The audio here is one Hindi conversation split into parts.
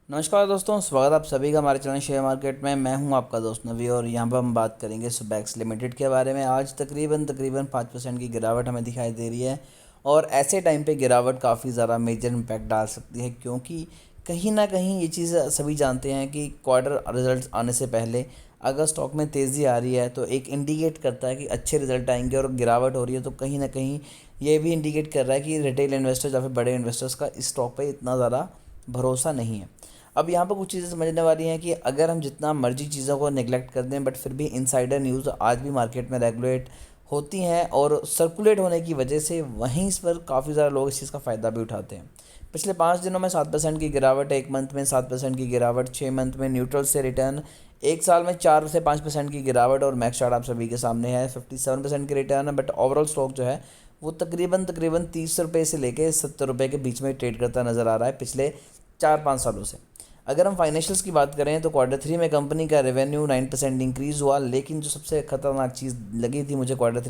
नमस्कार दोस्तों, स्वागत आप सभी का हमारे चैनल शेयर मार्केट में। मैं हूं आपका दोस्त नवी और यहां पर हम बात करेंगे सुबैक्स लिमिटेड के बारे में। आज तकरीबन 5% की गिरावट हमें दिखाई दे रही है और ऐसे टाइम पे गिरावट काफ़ी ज़्यादा मेजर इम्पैक्ट डाल सकती है, क्योंकि कहीं ना कहीं ये चीज़ सभी जानते हैं कि क्वार्टर रिजल्ट आने से पहले अगर स्टॉक में तेज़ी आ रही है तो एक इंडिकेट करता है कि अच्छे रिजल्ट आएंगे, और गिरावट हो रही है तो कहीं ना कहीं ये भी इंडिकेट कर रहा है कि रिटेल इन्वेस्टर्स या फिर बड़े इन्वेस्टर्स का इस स्टॉक पे इतना ज़्यादा भरोसा नहीं है। अब यहाँ पर कुछ चीज़ें समझने वाली हैं कि अगर हम जितना मर्जी चीज़ों को नेगलेक्ट कर दें, बट फिर भी इनसाइडर न्यूज़ आज भी मार्केट में रेगुलेट होती हैं और सर्कुलेट होने की वजह से वहीं इस पर काफ़ी ज़्यादा लोग इस चीज़ का फ़ायदा भी उठाते हैं। पिछले 5 दिनों में 7% की गिरावट, एक मंथ में 7% की गिरावट, 6 मंथ में न्यूट्रल से रिटर्न, एक साल में 4 से 5% की गिरावट, और मैक्स चार्ट आप सभी के सामने है 57% की रिटर्न है। बट ओवरऑल स्टॉक जो है वो तकरीबन 30 रुपये से लेकर 70 रुपये के बीच में ट्रेड करता नज़र आ रहा है पिछले 4-5 सालों से। अगर हम फाइनेंशियल्स की बात करें तो क्वार्टर 3 में कंपनी का रेवेन्यू 9% इंक्रीज़ हुआ, लेकिन जो सबसे खतरनाक चीज़ लगी थी मुझे क्वार्टर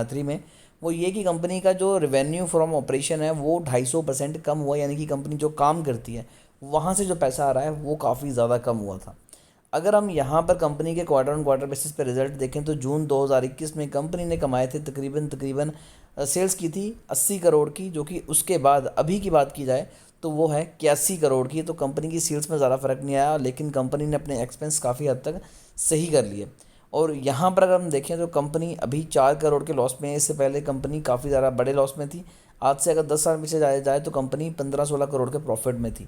3 में, वो ये कि कंपनी का जो रेवेन्यू फ्रॉम ऑपरेशन है वो 250% कम हुआ। यानी कि कंपनी जो काम करती है वहाँ से जो पैसा आ रहा है वो काफ़ी ज़्यादा कम हुआ था। अगर हम यहाँ पर कंपनी के क्वार्टर ऑन क्वार्टर बेसिस पे रिजल्ट देखें तो जून 2021 में कंपनी ने कमाए थे तकरीबन सेल्स की थी 80 करोड़ की, जो कि उसके बाद अभी की बात की जाए तो वो है 81 करोड़ की। तो कंपनी की सेल्स में ज़्यादा फर्क नहीं आया, लेकिन कंपनी ने अपने एक्सपेंस काफ़ी हद तक सही कर लिए। और यहाँ पर अगर हम देखें तो कंपनी अभी 4 करोड़ के लॉस में है। इससे पहले कंपनी काफ़ी ज़्यादा बड़े लॉस में थी। आज से अगर 10 साल पीछे जाया जाए तो कंपनी 15-16 करोड़ के प्रॉफिट में थी।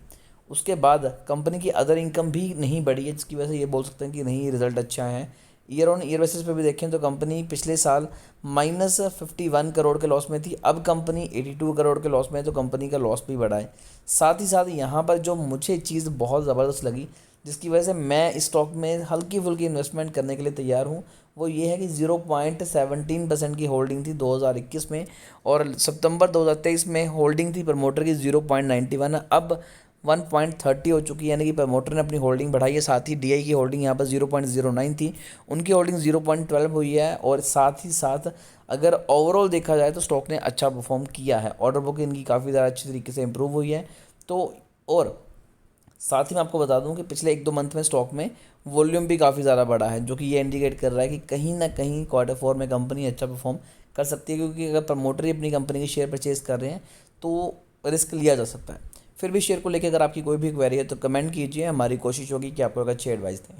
उसके बाद कंपनी की अदर इनकम भी नहीं बढ़ी है, जिसकी वजह से ये बोल सकते हैं कि नहीं, रिजल्ट अच्छा है। ईयर ऑन ईयर बेसिस पे भी देखें तो कंपनी पिछले साल -51 करोड़ के लॉस में थी, अब कंपनी 82 करोड़ के लॉस में है, तो कंपनी का लॉस भी बढ़ा है। साथ ही साथ यहाँ पर जो मुझे चीज़ बहुत ज़बरदस्त लगी, जिसकी वजह से मैं इस स्टॉक में हल्की फुल्की इन्वेस्टमेंट करने के लिए तैयार हूँ, वो ये है कि 0.17% की होल्डिंग थी 2021 में, और सितंबर 2023 में होल्डिंग थी प्रमोटर की 0.91, अब 1.30 हो चुकी है। यानी कि प्रमोटर ने अपनी होल्डिंग बढ़ाई है। साथ ही डीआई की होल्डिंग यहाँ पर 0.09 थी, उनकी होल्डिंग 0.12 हुई है। और साथ ही साथ अगर ओवरऑल देखा जाए तो स्टॉक ने अच्छा परफॉर्म किया है। ऑर्डर बुक इनकी काफ़ी ज़्यादा अच्छी तरीके से इंप्रूव हुई है। तो और साथ ही मैं आपको बता दूं कि पिछले 1-2 मंथ में स्टॉक में वॉल्यूम भी काफ़ी ज़्यादा बढ़ा है, जो कि ये इंडिकेट कर रहा है कि कहीं ना कहीं क्वार्टर 4 में कंपनी अच्छा परफॉर्म कर सकती है, क्योंकि अगर प्रमोटर ही अपनी कंपनी के शेयर परचेज कर रहे हैं तो रिस्क लिया जा सकता है। फिर भी शेयर को लेकर अगर आपकी कोई भी क्वेरी है तो कमेंट कीजिए, हमारी कोशिश होगी कि आपको एक अच्छी एडवाइस दें।